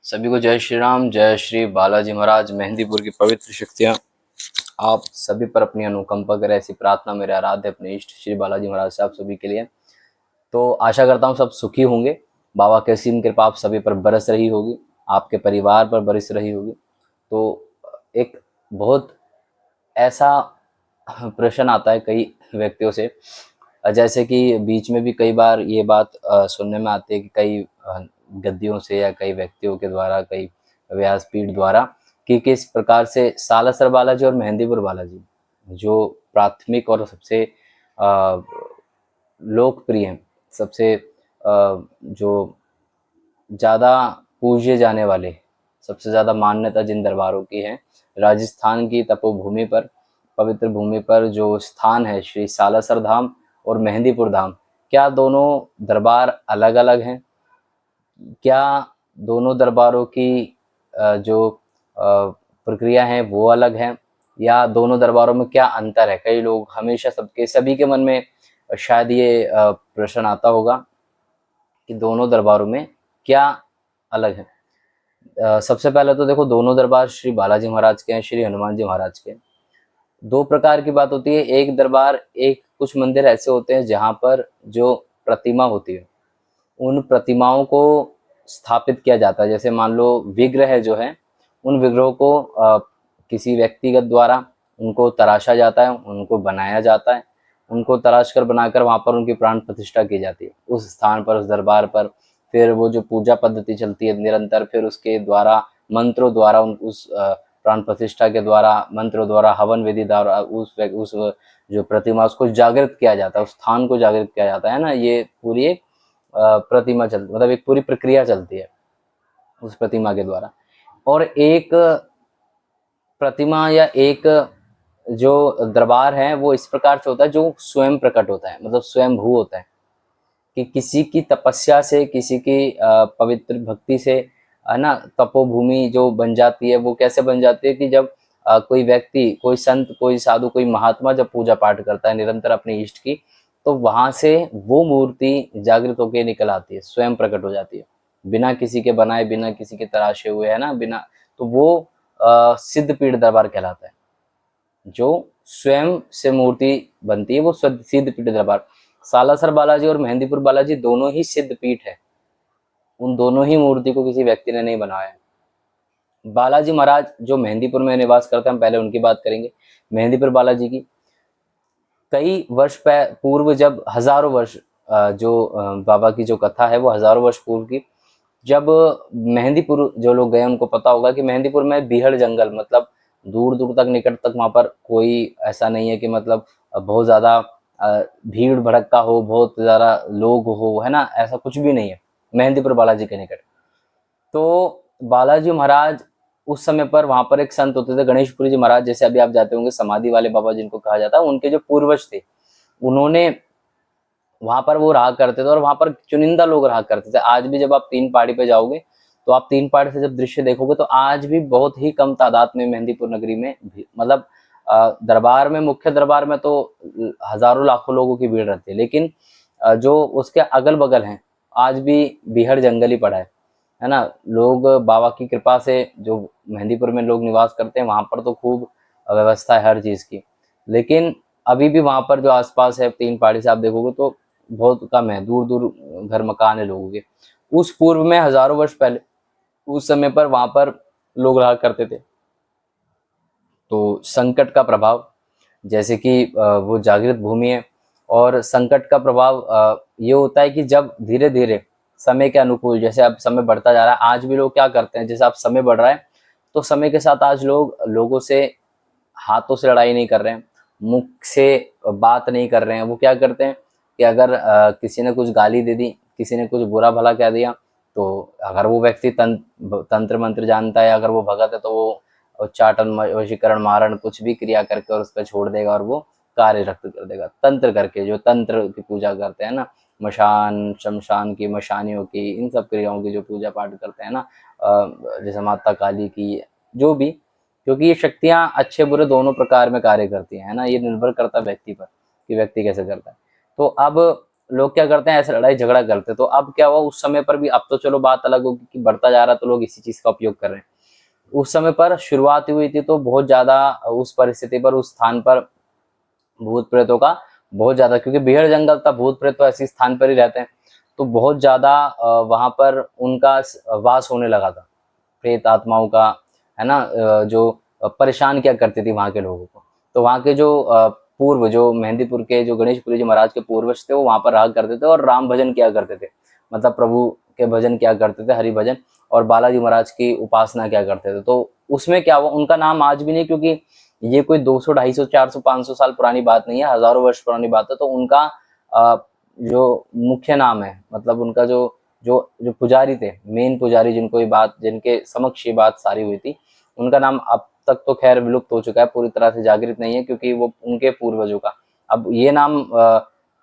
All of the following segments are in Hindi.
सभी को जय श्री राम, जय श्री बालाजी महाराज। मेहंदीपुर की पवित्र शक्तियाँ आप सभी पर अपनी अनुकंपा करे, ऐसी प्रार्थना मेरे आराध्य अपने इष्ट श्री बालाजी महाराज से आप सभी के लिए। तो आशा करता हूँ सब सुखी होंगे। बाबा की असीम कृपा आप सभी पर बरस रही होगी, आपके परिवार पर बरस रही होगी। तो एक बहुत ऐसा प्रश्न आता है कई व्यक्तियों से, जैसे कि बीच में भी कई बार ये बात सुनने में आती है कि कई गद्दियों से या कई व्यक्तियों के द्वारा, कई व्यासपीठ द्वारा, कि किस प्रकार से सालासर बालाजी और मेहंदीपुर बालाजी जो प्राथमिक और सबसे लोकप्रिय हैं, सबसे जो ज़्यादा पूजे जाने वाले, सबसे ज़्यादा मान्यता जिन दरबारों की है, राजस्थान की तपोभूमि पर, पवित्र भूमि पर जो स्थान है श्री सालासर धाम और मेहंदीपुर धाम, क्या दोनों दरबार अलग अलग हैं? क्या दोनों दरबारों की जो प्रक्रिया है वो अलग है, या दोनों दरबारों में क्या अंतर है? कई लोग हमेशा सभी के मन में शायद ये प्रश्न आता होगा कि दोनों दरबारों में क्या अलग है। सबसे पहले तो देखो, दोनों दरबार श्री बालाजी महाराज के हैं, श्री हनुमान जी महाराज के हैं। दो प्रकार की बात होती है। एक दरबार, एक कुछ मंदिर ऐसे होते हैं जहाँ पर जो प्रतिमा होती है, उन प्रतिमाओं को स्थापित किया जाता है। जैसे मान लो विग्रह जो है, उन विग्रहों को किसी व्यक्तिगत द्वारा उनको तराशा जाता है, उनको बनाया जाता है, उनको तराश कर बनाकर वहाँ पर उनकी प्राण प्रतिष्ठा की जाती है उस स्थान पर, उस दरबार पर। फिर वो जो पूजा पद्धति चलती है निरंतर, फिर उसके द्वारा मंत्रों द्वारा उस प्राण प्रतिष्ठा के द्वारा, मंत्रों द्वारा, हवन विधि द्वारा उस जो प्रतिमा उसको जागृत किया जाता है, उस स्थान को जागृत किया जाता है ना। ये पूरी एक प्रतिमा चलती, मतलब एक पूरी प्रक्रिया चलती है उस प्रतिमा के द्वारा। और एक प्रतिमा या एक जो दरबार है वो इस प्रकार से होता है जो स्वयं प्रकट होता है, मतलब स्वयं भू होता है, कि किसी की तपस्या से, किसी की पवित्र भक्ति से, है ना, तपोभूमि जो बन जाती है। वो कैसे बन जाती है कि जब कोई व्यक्ति, कोई संत, कोई साधु, कोई महात्मा जब पूजा पाठ करता है निरंतर अपने इष्ट की, तो वहां से वो मूर्ति जागृत होकर निकल आती है, स्वयं प्रकट हो जाती है, बिना किसी के बनाए, बिना किसी के तराशे हुए, है ना, बिना। तो वो सिद्ध पीठ दरबार कहलाता है। जो स्वयं से मूर्ति बनती है वो सिद्ध पीठ दरबार। सालासर बालाजी और मेहंदीपुर बालाजी दोनों ही सिद्ध पीठ है, उन दोनों ही मूर्ति को किसी व्यक्ति ने नहीं बनाया है। बालाजी महाराज जो मेहंदीपुर में निवास करते हैं, हम पहले उनकी बात करेंगे, मेहंदीपुर बालाजी की। कई वर्ष पूर्व, जब हजारों वर्ष, जो बाबा की जो कथा है वो हजारों वर्ष पूर्व की, जब मेहंदीपुर जो लोग गए उनको पता होगा कि मेहंदीपुर में बीहड़ जंगल, मतलब दूर दूर तक, निकट तक वहाँ पर कोई ऐसा नहीं है कि मतलब बहुत ज़्यादा भीड़ भड़क्का हो, बहुत ज़्यादा लोग हो, है ना, ऐसा कुछ भी नहीं है मेहंदीपुर बालाजी के निकट। तो बालाजी महाराज उस समय पर वहाँ पर एक संत होते थे, गणेशपुरी जी महाराज, जैसे अभी आप जाते होंगे समाधि वाले बाबा जिनको कहा जाता है, उनके जो पूर्वज थे, उन्होंने वहां पर वो रहा करते थे, और वहां पर चुनिंदा लोग रहा करते थे। आज भी जब आप तीन पहाड़ी पे जाओगे, तो आप तीन पहाड़ी से जब दृश्य देखोगे, तो आज भी बहुत ही कम तादाद में मेहंदीपुर नगरी में मतलब दरबार में, मुख्य दरबार में तो हजारों लाखों लोगों की भीड़ रहती है, लेकिन जो उसके अगल बगल हैं, आज भी बीहड़ जंगल ही पड़ा है ना। लोग बाबा की कृपा से, जो मेहंदीपुर में लोग निवास करते हैं, वहां पर तो खूब व्यवस्था है हर चीज की, लेकिन अभी भी वहां पर जो आसपास है तीन पहाड़ी से आप देखोगे तो बहुत कम है, दूर दूर घर मकान है लोगों के। उस पूर्व में हजारों वर्ष पहले, उस समय पर वहां पर लोग रहा करते थे। तो संकट का प्रभाव, जैसे कि वो जागृत भूमि है, और संकट का प्रभाव ये होता है कि जब धीरे धीरे समय के अनुकूल, जैसे अब समय बढ़ता जा रहा है, आज भी लोग क्या करते हैं, जैसे अब समय बढ़ रहा है, तो समय के साथ आज लोग लोगों से हाथों से लड़ाई नहीं कर रहे हैं, मुख से बात नहीं कर रहे हैं। वो क्या करते हैं कि अगर किसी ने कुछ गाली दे दी, किसी ने कुछ बुरा भला कह दिया, तो अगर वो व्यक्ति तंत्र मंत्र जानता है, अगर वो भगत है, तो वो उच्चाटन, वशीकरण, मारण, कुछ भी क्रिया करके और उस पर छोड़ देगा, और वो कार्य रक्त कर देगा, तंत्र करके। जो तंत्र की पूजा करते हैं ना, मशान, शमशान की, मशानियों की, इन सब क्रियाओं की जो पूजा पाठ करते हैं ना, जैसे माता काली की, जो भी, क्योंकि ये शक्तियाँ अच्छे बुरे दोनों प्रकार में कार्य करती हैं, है ना। ये निर्भर करता है व्यक्ति पर कि व्यक्ति कैसे करता है। तो अब लोग क्या करते हैं, ऐसे लड़ाई झगड़ा करते हैं। तो अब क्या हुआ उस समय पर भी, अब तो चलो बात अलग होगी कि बढ़ता जा रहा तो लोग इसी चीज का उपयोग कर रहे हैं। उस समय पर शुरुआत हुई थी तो बहुत ज्यादा उस परिस्थिति पर, उस स्थान पर भूत प्रेतों का बहुत ज्यादा, क्योंकि बिहड़ जंगल था, भूत प्रेत तो ऐसे स्थान पर ही रहते हैं, तो बहुत ज्यादा वहां पर उनका वास होने लगा था, प्रेत आत्माओं का, है ना, जो परेशान किया करती थी वहां के लोगों को। तो वहां के जो पूर्व, जो मेहंदीपुर के जो गणेशपुरी जी महाराज के पूर्वज थे, वो वहां पर रहा करते थे और राम भजन किया करते थे, मतलब प्रभु के भजन किया करते थे, हरि भजन, और बालाजी महाराज की उपासना किया करते थे। तो उसमें क्या हुआ, उनका नाम आज भी नहीं, क्योंकि ये कोई 200, 250, 400, 500 साल पुरानी बात नहीं है, हजारों वर्ष पुरानी बात है। तो उनका जो मुख्य नाम है, मतलब उनका जो जो जो पुजारी थे, मेन पुजारी, जिनको ये बात, जिनके समक्ष ये बात सारी हुई थी, उनका नाम अब तक तो खैर विलुप्त हो चुका है, पूरी तरह से जागृत नहीं है, क्योंकि वो उनके पूर्वजों का, अब ये नाम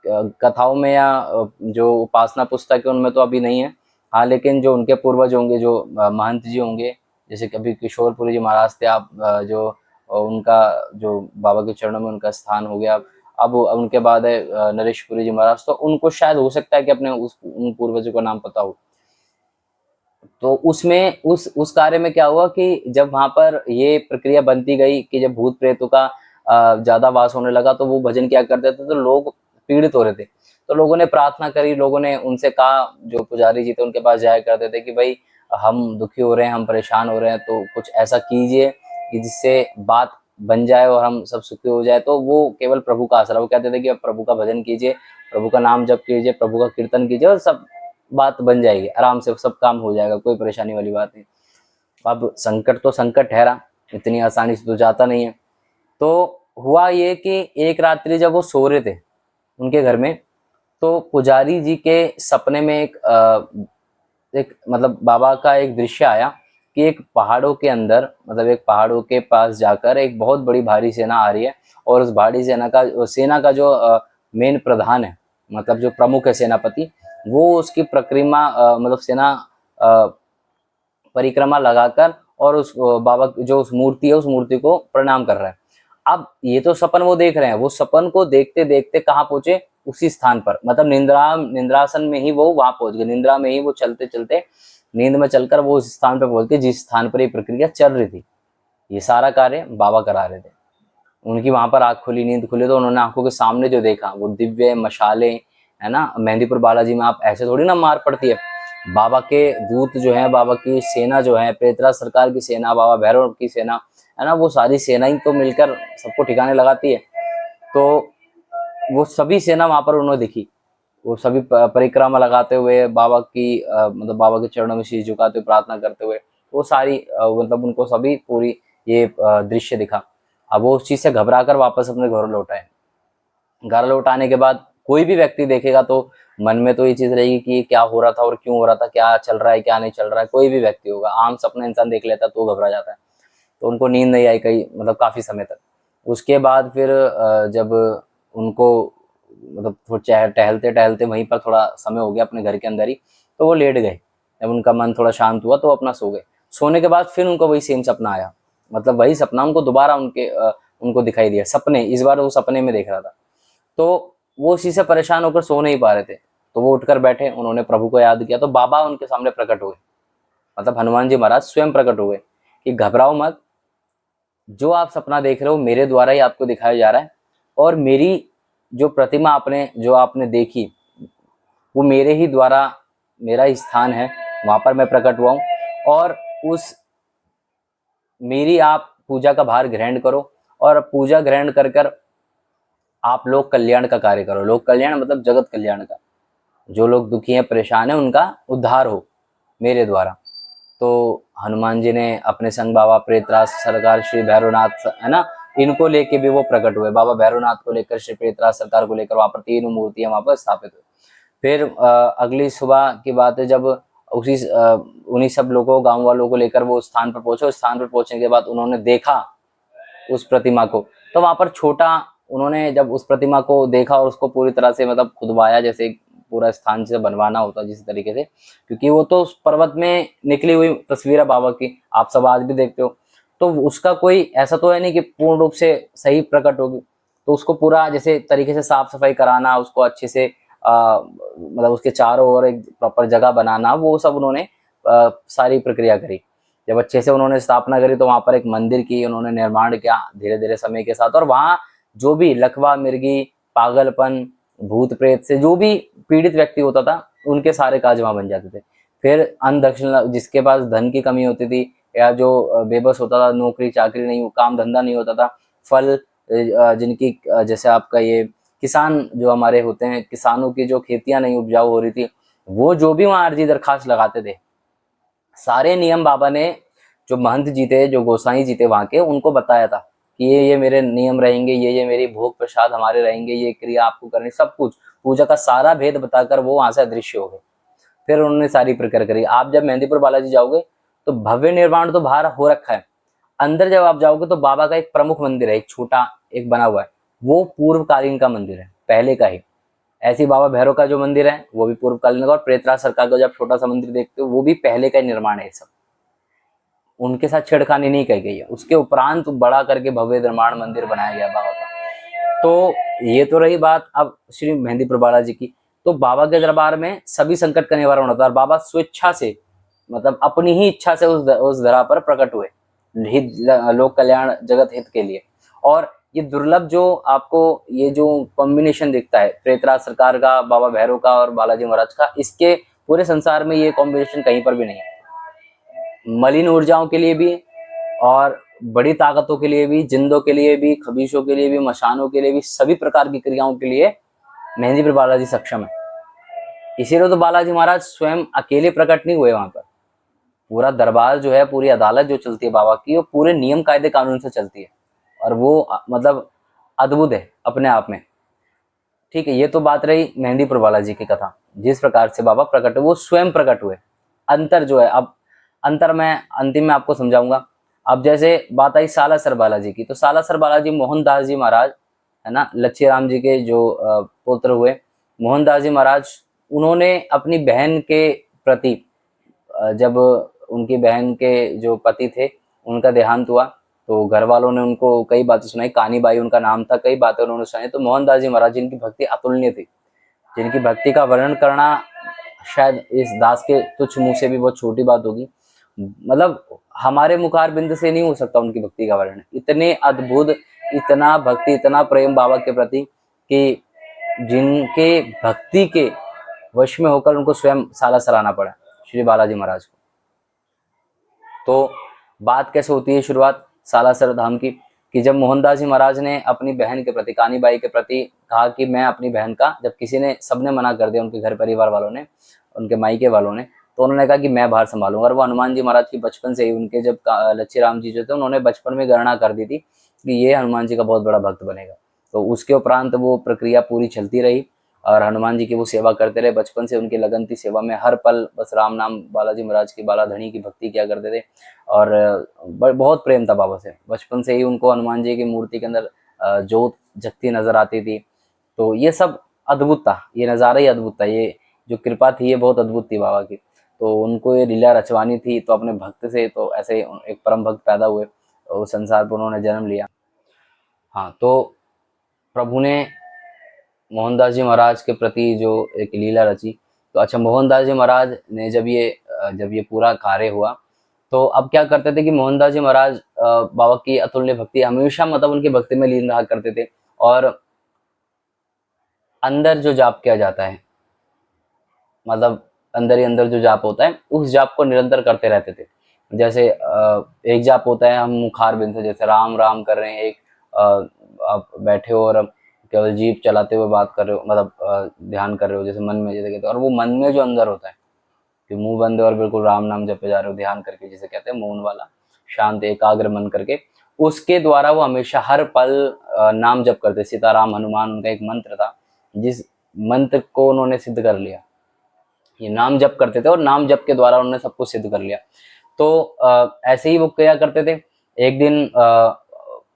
कथाओं में या जो उपासना पुस्तक है उनमें तो अभी नहीं है। हाँ, लेकिन जो उनके पूर्वज होंगे, जो महंत जी होंगे, जैसे कभी किशोरपुरी जी महाराज थे, आप जो उनका जो बाबा के चरणों में उनका स्थान हो गया, अब उनके बाद है नरेशपुरी जी महाराज, तो उनको शायद हो सकता है कि अपने उन पूर्वजों का नाम पता हो। तो उसमें उस कार्य में क्या हुआ कि जब वहां पर ये प्रक्रिया बनती गई कि जब भूत प्रेतों का ज्यादा वास होने लगा, तो वो भजन क्या करते थे, तो लोग पीड़ित हो रहे थे। तो लोगों ने प्रार्थना करी, लोगों ने उनसे कहा, जो पुजारी जी थे उनके पास जाया करते थे कि भाई हम दुखी हो रहे हैं, हम परेशान हो रहे हैं, तो कुछ ऐसा कीजिए कि जिससे बात बन जाए और हम सब सुखी हो जाए। तो वो केवल प्रभु का आसरा, वो कहते थे कि अब प्रभु का भजन कीजिए, प्रभु का नाम जप कीजिए, प्रभु का कीर्तन कीजिए, और सब बात बन जाएगी, आराम से सब काम हो जाएगा, कोई परेशानी वाली बात नहीं। अब संकट तो संकट ठहरा, इतनी आसानी से तो जाता नहीं है। तो हुआ ये कि एक रात्रि जब वो सो रहे थे उनके घर में, तो पुजारी जी के सपने में एक मतलब बाबा का एक दृश्य आया कि एक पहाड़ों के अंदर, मतलब एक पहाड़ों के पास जाकर एक बहुत बड़ी भारी सेना आ रही है, और उस भारी सेना का जो मेन प्रधान है, मतलब जो प्रमुख है सेनापति, वो उसकी मतलब सेना अ, परिक्रमा लगाकर, और उस बाबा जो उस मूर्ति है, उस मूर्ति को प्रणाम कर रहा है। अब ये तो सपन वो देख रहे हैं, वो सपन को देखते देखते कहाँ पहुंचे, उसी स्थान पर, मतलब निंद्रासन में ही वो वहां पहुंच गए, निंद्रा में ही वो चलते चलते, नींद में चलकर वो उस स्थान पर पहुंच गए जिस स्थान पर ये प्रक्रिया चल रही थी। ये सारा कार्य बाबा करा रहे थे। उनकी वहां पर आंख खुली, नींद खुली, तो उन्होंने आंखों के सामने जो देखा वो दिव्य मशाले, है ना, मेहंदीपुर बालाजी में आप ऐसे थोड़ी ना मार पड़ती है, बाबा के दूत जो है, बाबा की सेना जो है, प्रेतराज सरकार की सेना, बाबा भैरव की सेना, है ना, वो सारी सेना ही तो मिलकर सबको ठिकाने लगाती है। तो वो सभी सेना वहां पर उन्होंने दिखी, वो सभी परिक्रमा लगाते हुए बाबा की मतलब बाबा के चरणों में शीश झुकाते हुए प्रार्थना करते हुए, वो सारी मतलब उनको सभी पूरी ये दृश्य दिखा। अब वो उस चीज से घबरा कर वापस अपने घर लौट आए। घर लौट आने के बाद कोई भी व्यक्ति देखेगा तो मन में तो ये चीज रहेगी कि क्या हो रहा था और क्यों हो रहा था, क्या चल रहा है क्या नहीं चल रहा है, कोई भी व्यक्ति होगा, आम सपना इंसान देख लेता तो घबरा जाता है। तो उनको नींद नहीं आई कई, मतलब काफी समय तक। उसके बाद फिर जब उनको मतलब थोड़ा टहलते टहलते वहीं पर थोड़ा समय हो गया अपने घर के अंदर ही, तो वो लेट गए। जब उनका मन थोड़ा शांत हुआ तो अपना सो गए। सोने के बाद फिर उनको वही सेम सपना आया, मतलब वही सपना उनको दोबारा उनको दिखाई दिया, सपने, इस बार वो सपने में देख रहा था। तो वो उसी से परेशान होकर सो नहीं पा रहे थे, तो वो उठकर बैठे, उन्होंने प्रभु को याद किया, तो बाबा उनके सामने प्रकट हुए, मतलब हनुमान जी महाराज स्वयं प्रकट हुए कि घबराओ मत, जो आप सपना देख रहे हो मेरे द्वारा ही आपको दिखाया जा रहा है, और मेरी जो प्रतिमा जो आपने देखी, वो मेरे ही द्वारा, मेरा ही स्थान है, वहां पर मैं प्रकट हुआ हूँ, और उस मेरी आप पूजा का भार ग्रहण करो, और पूजा ग्रहण कर कर आप लोक कल्याण का कार्य करो। लोक कल्याण मतलब जगत कल्याण का, जो लोग दुखी हैं, परेशान हैं, उनका उद्धार हो मेरे द्वारा। तो हनुमान जी ने अपने संग बाबा प्रेतराज सरकार, श्री भैरवनाथ, है ना, इनको लेके भी वो प्रकट हुए, बाबा भैरवनाथ को लेकर, श्री प्रेतराज सरकार को लेकर, वहां पर 3 मूर्तियां वहां पर स्थापित हुई। फिर अगली सुबह की बात है, जब उन्हीं सब लोगों, गांव वालों को लेकर वो स्थान पर पहुंचे। उस स्थान पर पहुंचने के बाद उन्होंने देखा उस प्रतिमा को, तो वहां पर छोटा, उन्होंने जब उस प्रतिमा को देखा और उसको पूरी तरह से मतलब खुदवाया, जैसे पूरा स्थान से बनवाना होता जिस तरीके से, क्योंकि वो तो उस पर्वत में निकली हुई तस्वीर है बाबा की, आप सब आज भी देखते हो, तो उसका कोई ऐसा तो है नहीं कि पूर्ण रूप से सही प्रकट होगी। तो उसको पूरा जैसे तरीके से साफ सफाई कराना, उसको अच्छे से मतलब उसके चारों ओर एक प्रॉपर जगह बनाना, वो सब उन्होंने सारी प्रक्रिया करी। जब अच्छे से उन्होंने स्थापना करी तो वहाँ पर एक मंदिर की उन्होंने निर्माण किया धीरे धीरे समय के साथ, और वहाँ जो भी लकवा मिर्गी, पागलपन, भूत प्रेत से जो भी पीड़ित व्यक्ति होता था, उनके सारे काज वहाँ बन जाते थे। फिर अन्न दक्षिणा, जिसके पास धन की कमी होती थी या जो बेबस होता था, नौकरी चाकरी नहीं, काम धंधा नहीं होता था, फल जिनकी जैसे आपका ये किसान जो हमारे होते हैं, किसानों की जो खेतियां नहीं उपजाऊ हो रही थी, वो जो भी वहाँ अर्जी दरखास्त लगाते थे, सारे नियम बाबा ने, जो महंत जी थे, जो गोसाई जी थे वहाँ के, उनको बताया था कि ये मेरे नियम रहेंगे, ये मेरी भोग प्रसाद हमारे रहेंगे, ये क्रिया आपको करनी, सब कुछ पूजा का सारा भेद बताकर वो वहाँ से अदृश्य हो गए। फिर उन्होंने सारी प्रक्रिया करी। आप जब मेहंदीपुर बालाजी जाओगे तो भव्य निर्माण तो बाहर हो रखा है, अंदर जब आप जाओगे तो बाबा का एक प्रमुख मंदिर है, एक छोटा एक बना हुआ है, वो पूर्वकालीन का मंदिर है, पहले का ही। ऐसे ही बाबा भैरव का जो मंदिर है वो भी पूर्वकालीन का, और प्रेतराज सरकार का जब छोटा सा मंदिर देखते हो वो भी पहले का ही निर्माण है। सब उनके साथ छेड़खानी नहीं की गई है, उसके उपरांत बड़ा करके भव्य निर्माण मंदिर बनाया गया बाबा का। तो ये तो रही बात अब श्री मेहंदीपुर बालाजी की। तो बाबा के दरबार में सभी संकट का निवारण होता है, और बाबा स्वेच्छा से, मतलब अपनी ही इच्छा से उस धरा पर प्रकट हुए, हित, लोक कल्याण, जगत हित के लिए। और ये दुर्लभ जो आपको ये जो कॉम्बिनेशन दिखता है, प्रेतराज सरकार का, बाबा भैरव का और बालाजी महाराज का, इसके पूरे संसार में ये कॉम्बिनेशन कहीं पर भी नहीं है। मलिन ऊर्जाओं के लिए भी, और बड़ी ताकतों के लिए भी, जिंदों के लिए भी, खबीशों के लिए भी, मशानों के लिए भी, सभी प्रकार की क्रियाओं के लिए मेहंदीपुर बालाजी सक्षम है। इसीलिए तो बालाजी महाराज स्वयं अकेले प्रकट नहीं हुए वहां पर, पूरा दरबार जो है, पूरी अदालत जो चलती है बाबा की, वो पूरे नियम कायदे कानून से चलती है, और वो मतलब अद्भुत है अपने आप में। ठीक है, ये तो बात रही मेहंदीपुर बालाजी की कथा, जिस प्रकार से बाबा प्रकट हुए, वो स्वयं प्रकट हुए। अंतर जो है, अब अंतर मैं अंतिम में आपको समझाऊंगा। अब जैसे बात आई सालासर बालाजी की, तो सालासर बालाजी मोहनदास जी महाराज है ना, लच्छी राम जी के जो पुत्र हुए मोहनदास जी महाराज, उन्होंने अपनी बहन के प्रति, जब उनकी बहन के जो पति थे उनका देहांत हुआ, तो घर वालों ने उनको कई बातें सुनाई, कानी बाई उनका नाम था, कई बातें उन्होंने सुनाई। तो मोहनदास जी महाराज, जिनकी भक्ति अतुलनीय थी, जिनकी भक्ति का वर्णन करना शायद इस दास के तुच्छ मुंह से भी बहुत छोटी बात होगी, मतलब हमारे मुखार बिंद से नहीं हो सकता उनकी भक्ति का वर्णन। इतने अद्भुत, इतना भक्ति, इतना प्रेम बाबा के प्रति, कि जिनके भक्ति के वश में होकर उनको स्वयं सालासर आना पड़ा श्री बालाजी महाराज को। तो बात कैसे होती है शुरुआत सालासर धाम की, कि जब मोहनदास जी महाराज ने अपनी बहन के प्रति, कानीबाई के प्रति कहा कि मैं अपनी बहन का, जब किसी ने, सबने मना कर दिया, उनके घर परिवार वालों ने, उनके मायके वालों ने, तो उन्होंने कहा कि मैं बाहर संभालूंगा। और वो हनुमान जी महाराज की बचपन से ही, उनके जब लच्छी राम जी जो थे, उन्होंने बचपन में गणना कर दी थी कि ये हनुमान जी का बहुत बड़ा भक्त बनेगा। तो उसके उपरांत वो प्रक्रिया पूरी चलती रही, और हनुमान जी की वो सेवा करते रहे। बचपन से उनकी लगन थी सेवा में, हर पल बस राम नाम, बालाजी महाराज की बालाधनी की भक्ति किया करते थे, और बहुत प्रेम था बाबा से। बचपन से ही उनको हनुमान जी की मूर्ति के अंदर जोत जगती नजर आती थी। तो ये सब अद्भुत था, ये नज़ारा ही अद्भुत था, ये जो कृपा थी ये बहुत अद्भुत थी बाबा की। तो उनको ये लीला रचवानी थी, तो अपने भक्त से तो ऐसे एक परम भक्त पैदा हुए, उस संसार पर उन्होंने जन्म लिया। हाँ, तो प्रभु ने मोहनदास जी महाराज के प्रति जो एक लीला रची, तो अच्छा, मोहनदास जी महाराज ने जब ये पूरा कार्य हुआ, तो अब क्या करते थे कि मोहनदास जी महाराज बाबा की अतुल्य भक्ति हमेशा, मतलब उनकी भक्ति में लीन रहा करते थे, और अंदर जो जाप किया जाता है, मतलब अंदर ही अंदर जो जाप होता है, उस जाप को निरंतर करते रहते थे। जैसे एक जाप होता है, हम मुखार बिंद से, जैसे राम राम कर रहे हैं, एक आप बैठे हो और केवल जीभ चलाते हुए बात कर रहे हो, मतलब ध्यान कर रहे हो, जैसे मन में, जैसे कहते हैं। और वो मन में जो अंदर होता है, कि मुंह बंद है और बिल्कुल राम नाम जपे जा रहे हो, ध्यान करके, जिसे कहते हैं मौन वाला, शांत एकाग्र मन करके, उसके द्वारा वो हमेशा हर पल नाम जप करते। सीताराम हनुमान उनका एक मंत्र था, जिस मंत्र को उन्होंने सिद्ध कर लिया, ये नाम जप करते थे, और नाम जप के द्वारा उन्होंने सब कुछ सिद्ध कर लिया। तो ऐसे ही वो क्या करते थे, एक दिन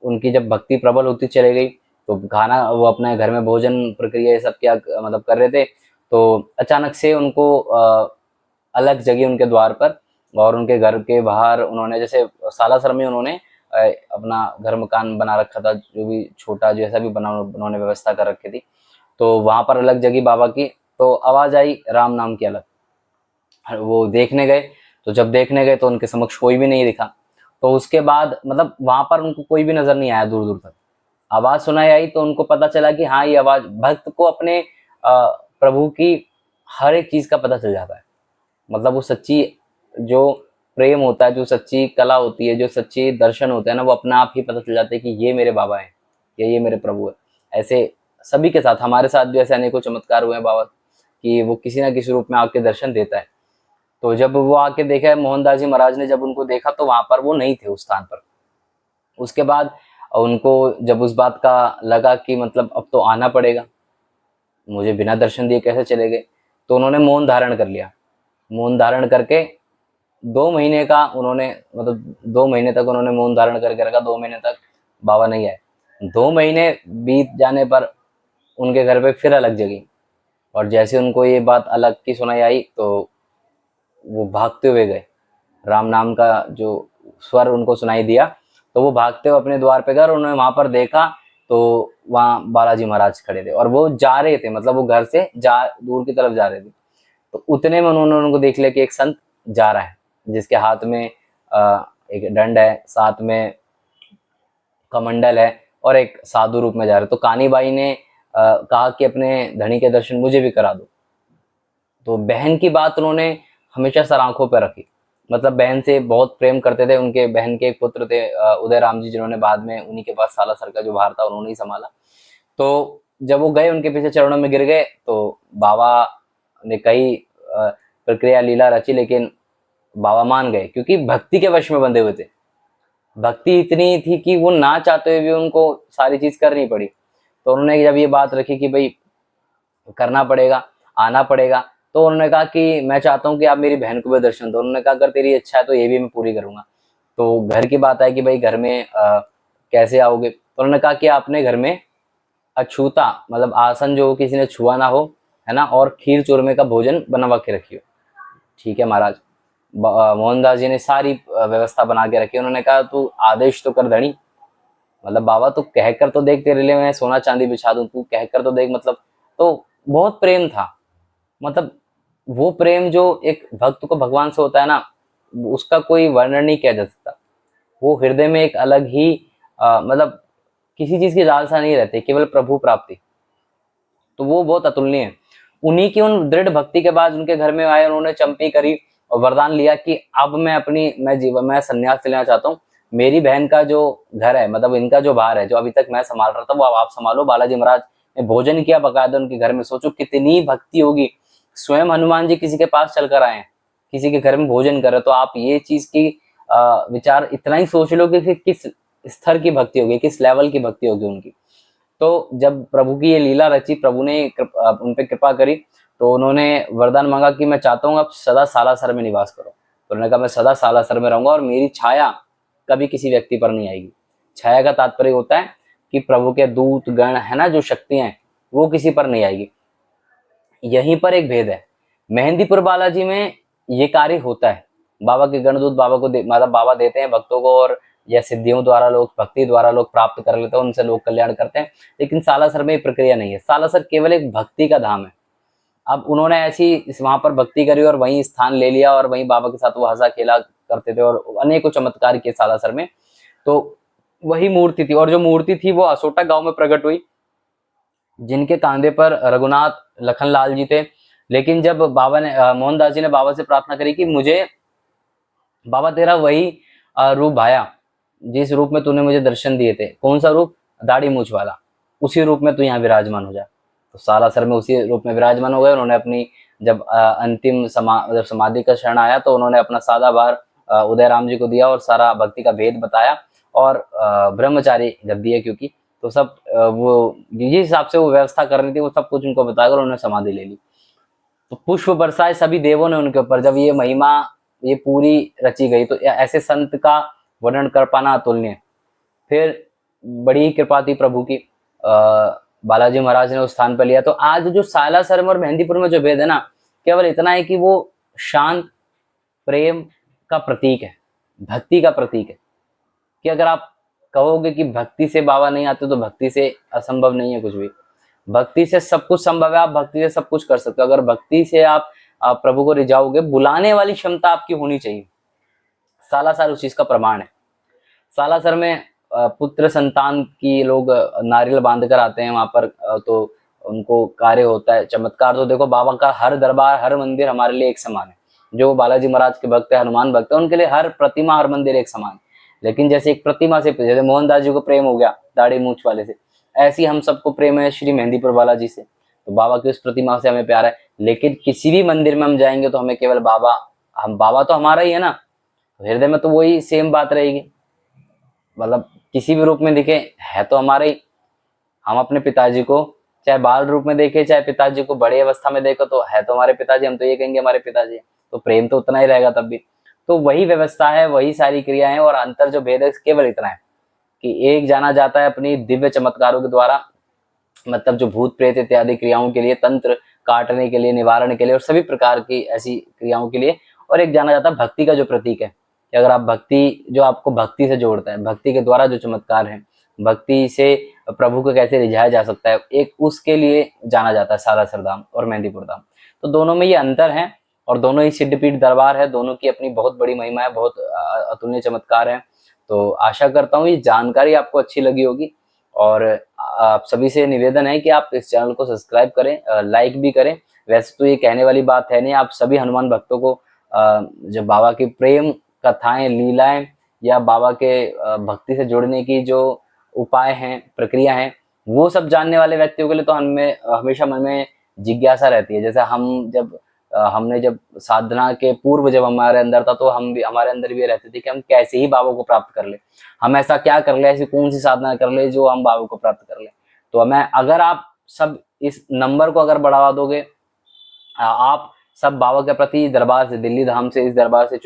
उनकी जब भक्ति प्रबल होती चली गई, तो खाना, वो अपने घर में भोजन प्रक्रिया ये सब क्या मतलब कर रहे थे, तो अचानक से उनको अलग जगह उनके द्वार पर और उनके घर के बाहर, उन्होंने जैसे सालासर में उन्होंने अपना घर मकान बना रखा था, जो भी छोटा जैसा भी बना, उन्होंने व्यवस्था कर रखी थी। तो वहां पर अलग जगह बाबा की तो आवाज़ आई राम नाम की अलग। वो देखने गए, तो जब देखने गए तो उनके समक्ष कोई भी नहीं दिखा। तो उसके बाद मतलब वहाँ पर उनको कोई भी नज़र नहीं आया दूर-दूर तक। आवाज़ सुनाई आई तो उनको पता चला कि हाँ, ये आवाज़ भक्त को अपने प्रभु की हर एक चीज़ का पता चल जाता है। मतलब वो सच्ची जो प्रेम होता है, जो सच्ची कला होती है, जो सच्ची दर्शन होते हैं ना, वो अपने आप ही पता चल जाते हैं कि ये मेरे बाबा हैं या ये मेरे प्रभु हैं। ऐसे सभी के साथ, हमारे साथ भी ऐसे अनेकों चमत्कार हुए हैं बाबा कि वो किसी ना किसी रूप में आके दर्शन देता है। तो जब वो आके देखा मोहनदास जी महाराज ने, जब उनको देखा तो वहाँ पर वो नहीं थे उस स्थान पर। उसके बाद उनको जब उस बात का लगा कि मतलब अब तो आना पड़ेगा, मुझे बिना दर्शन दिए कैसे चले गए, तो उन्होंने मौन धारण कर लिया। मौन धारण करके 2 महीने का उन्होंने मतलब 2 महीने तक उन्होंने मौन धारण करके रखा। 2 महीने तक बाबा नहीं आए। 2 महीने बीत जाने पर उनके घर पे फिर अलग जगी, और जैसे उनको ये बात अलग की सुनाई आई तो वो भागते हुए गए। राम नाम का जो स्वर उनको सुनाई दिया, तो वो भागते हुए अपने द्वार पे गए और उन्होंने वहां पर देखा तो वहाँ बालाजी महाराज खड़े थे और वो जा रहे थे, मतलब वो घर से जा दूर की तरफ जा रहे थे। तो उतने में उन्होंने उनको देख लिया कि एक संत जा रहा है, जिसके हाथ में एक दंड है, साथ में कमंडल है और एक साधु रूप में जा रहे। तो कानीबाई ने कहा कि अपने धनी के दर्शन मुझे भी करा दो। तो बहन की बात उन्होंने हमेशा सर आंखों पर रखी। मतलब बहन से बहुत प्रेम करते थे। उनके बहन के एक पुत्र थे उदय राम जी, जिन्होंने बाद में उन्हीं के पास सालासर का जो भार था उन्होंने ही संभाला। तो जब वो गए उनके पीछे चरणों में गिर गए तो बाबा ने कई प्रक्रिया लीला रची, लेकिन बाबा मान गए क्योंकि भक्ति के वश में बंधे हुए थे। भक्ति इतनी थी कि वो ना चाहते हुए भी उनको सारी चीज करनी पड़ी। तो उन्होंने जब ये बात रखी कि भाई करना पड़ेगा, आना पड़ेगा, तो उन्होंने कहा कि मैं चाहता हूँ कि आप मेरी बहन को भी दर्शन दो। उन्होंने कहा अगर तेरी इच्छा है तो ये भी मैं पूरी करूंगा। तो घर की बात है कि भाई घर में कैसे आओगे, तो उन्होंने कहा कि आपने घर में अछूता मतलब आसन जो किसी ने छुआ ना हो, है ना, और खीर चूरमे का भोजन बनवा के रखियो। ठीक है महाराज। मोहनदास जी ने सारी व्यवस्था बना के रखी। उन्होंने कहा तू आदेश तो कर धनी, मतलब बाबा तू कह कर तो देख, तेरे लिए मैं सोना चांदी बिछा दूं, तू कह कर तो देख। मतलब तो बहुत प्रेम था। मतलब वो प्रेम जो एक भक्त को भगवान से होता है ना, उसका कोई वर्णन नहीं किया जा सकता। वो हृदय में एक अलग ही मतलब किसी चीज की लालसा नहीं रहती, केवल प्रभु प्राप्ति। तो वो बहुत अतुलनीय है। उन्हीं की उन दृढ़ भक्ति के बाद उनके घर में आए, उन्होंने चंपी करी और वरदान लिया कि अब मैं संन्यास लेना चाहता हूँ। मेरी बहन का जो घर है, मतलब इनका जो भार है, जो अभी तक मैं संभाल रहा था, वो अब आप संभालो। बालाजी महाराज ने भोजन किया बकायदा उनके घर में। सोचो कितनी भक्ति होगी। स्वयं हनुमान जी किसी के पास चलकर आए हैं, किसी के घर में भोजन कर रहे, तो आप ये चीज की विचार इतना ही सोच लो कि किस स्तर की भक्ति होगी, किस लेवल की भक्ति होगी उनकी। तो जब प्रभु की ये लीला रची, प्रभु ने उन पे कृपा करी, तो उन्होंने वरदान मांगा कि मैं चाहता हूँ आप सदा सालासर में निवास करो। तो उन्होंने कहा मैं सदा सालासर में रहूंगा और मेरी छाया कभी किसी व्यक्ति पर नहीं आएगी। छाया का तात्पर्य होता है कि प्रभु के दूत गण है ना, जो शक्तियां हैं, वो किसी पर नहीं आएगी। यहीं पर एक भेद है। मेहंदीपुर बालाजी में ये कार्य होता है। बाबा के गणदूत बाबा को मतलब बाबा देते हैं भक्तों को, और या सिद्धियों द्वारा लोग, भक्ति द्वारा लोग प्राप्त कर लेते हैं, उनसे लोग कल्याण करते हैं। लेकिन सालासर में ये प्रक्रिया नहीं है। सालासर केवल एक भक्ति का धाम है। अब उन्होंने ऐसी वहां पर भक्ति करी और वहीं स्थान ले लिया, और वहीं बाबा के साथ वो हंसा खेला करते थे और अनेकों चमत्कार किए सालासर में। तो वही मूर्ति थी, और जो मूर्ति थी वो असोटा गांव में प्रकट हुई, जिनके कांधे पर रघुनाथ लखनलाल जी थे। लेकिन जब बाबा ने मोहनदास जी ने बाबा से प्रार्थना करी कि मुझे बाबा तेरा वही रूप भाया, जिस रूप में तूने मुझे दर्शन दिए थे। कौन सा रूप? दाढ़ी मूछ वाला। उसी रूप में तू यहाँ विराजमान हो जा। तो सालासर में उसी रूप में विराजमान हो गए। उन्होंने अपनी जब अंतिम जब समाधि का क्षण आया तो उन्होंने अपना सादा भार उदय राम जी को दिया और सारा भक्ति का भेद बताया, और ब्रह्मचारी जब दिए, क्योंकि तो सब वो जिस हिसाब से वो व्यवस्था करनी थी वो सब कुछ उनको बताकर उन्होंने समाधि ले ली। तो पुष्प बरसाए सभी देवों ने उनके ऊपर। जब ये महिमा ये पूरी रची गई तो ऐसे संत का वर्णन कर पाना अतुलनीय। फिर बड़ी कृपा थी प्रभु की, बालाजी महाराज ने उस स्थान पर लिया। तो आज जो सालासर में और मेहंदीपुर में जो भेद है ना, केवल इतना है कि वो शांत प्रेम का प्रतीक है, भक्ति का प्रतीक है। कि अगर आप कहोगे कि भक्ति से बाबा नहीं आते, तो भक्ति से असंभव नहीं है कुछ भी। भक्ति से सब कुछ संभव है, आप भक्ति से सब कुछ कर सकते हो। अगर भक्ति से आप प्रभु को रिझाओगे, बुलाने वाली क्षमता आपकी होनी चाहिए। सालासर उस चीज का प्रमाण है। सालासर में पुत्र संतान की लोग नारियल बांध कर आते हैं वहां पर, तो उनको कार्य होता है चमत्कार। तो देखो बाबा का हर दरबार, हर मंदिर हमारे लिए एक समान है। जो बालाजी महाराज के भक्त है, हनुमान भक्त है, उनके लिए हर प्रतिमा, हर मंदिर एक समान है। लेकिन जैसे एक प्रतिमा से, जैसे मोहनदास जी को प्रेम हो गया दाढ़ी मूंछ वाले से, ऐसी हम सबको प्रेम है श्री मेहंदीपुर बालाजी से। तो बाबा की उस प्रतिमा से हमें प्यार है। लेकिन किसी भी मंदिर में हम जाएंगे तो हमें केवल बाबा, हम बाबा तो हमारा ही है ना, हृदय में तो वही सेम बात रहेगी। मतलब किसी भी रूप में दिखे है तो हमारे ही। हम अपने पिताजी को चाहे बाल रूप में देखे, चाहे पिताजी को बड़ी अवस्था में देखो, तो है तो हमारे पिताजी, हम तो ये कहेंगे हमारे पिताजी। तो प्रेम तो उतना ही रहेगा तब भी। तो वही व्यवस्था है, वही सारी क्रियाएं हैं, और अंतर जो भेद है केवल इतना है कि एक जाना जाता है अपनी दिव्य चमत्कारों के द्वारा, मतलब जो भूत प्रेत इत्यादि क्रियाओं के लिए, तंत्र काटने के लिए, निवारण के लिए, और सभी प्रकार की ऐसी क्रियाओं के लिए। और एक जाना जाता है भक्ति का जो प्रतीक है, कि अगर आप भक्ति, जो आपको भक्ति से जोड़ता है, भक्ति के द्वारा जो चमत्कार है, भक्ति से प्रभु को कैसे रिझाया जा सकता है, एक उसके लिए जाना जाता है सालासर धाम और मेहंदीपुर धाम। तो दोनों में ये अंतर है, और दोनों ही सिद्धपीठ दरबार है, दोनों की अपनी बहुत बड़ी महिमा है, बहुत अतुलनीय चमत्कार है। तो आशा करता हूँ ये जानकारी आपको अच्छी लगी होगी, और आप सभी से निवेदन है कि आप इस चैनल को सब्सक्राइब करें, लाइक भी करें। वैसे तो ये कहने वाली बात है नहीं, आप सभी हनुमान भक्तों को जो बाबा की प्रेम कथाएं, लीलाएं, या बाबा के भक्ति से जुड़ने की जो उपाय हैं, प्रक्रिया हैं, वो सब जानने वाले व्यक्तियों के लिए तो हमें हमेशा मन में जिज्ञासा रहती है। जैसे हम जब हमने जब साधना के पूर्व जब हमारे अंदर था, तो हम भी, हमारे अंदर भी रहती थी कि हम कैसे ही बाबा को प्राप्त कर ले, हम ऐसा क्या कर ले, ऐसी कौन सी साधना कर ले जो हम बाबा को प्राप्त कर ले। तो मैं, अगर आप सब इस नंबर को अगर बढ़ावा दोगे, आप सब बाबा के प्रति दरबार से, दिल्ली धाम से, इस दरबार से,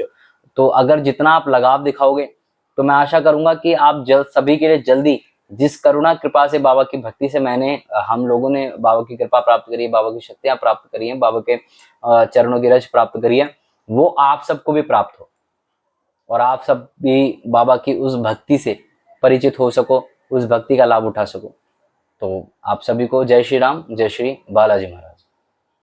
तो अगर जितना आप लगाव दिखाओगे, तो मैं आशा करूंगा कि आप सभी के लिए जल्दी, जिस करुणा कृपा से बाबा की भक्ति से हम लोगों ने बाबा की कृपा प्राप्त करी है, बाबा की शक्तियां प्राप्त करी है, बाबा के चरणों की रज प्राप्त करी है, वो आप सबको भी प्राप्त हो, और आप सब भी बाबा की उस भक्ति से परिचित हो सको, उस भक्ति का लाभ उठा सको। तो आप सभी को जय श्री राम, जय श्री बालाजी महाराज।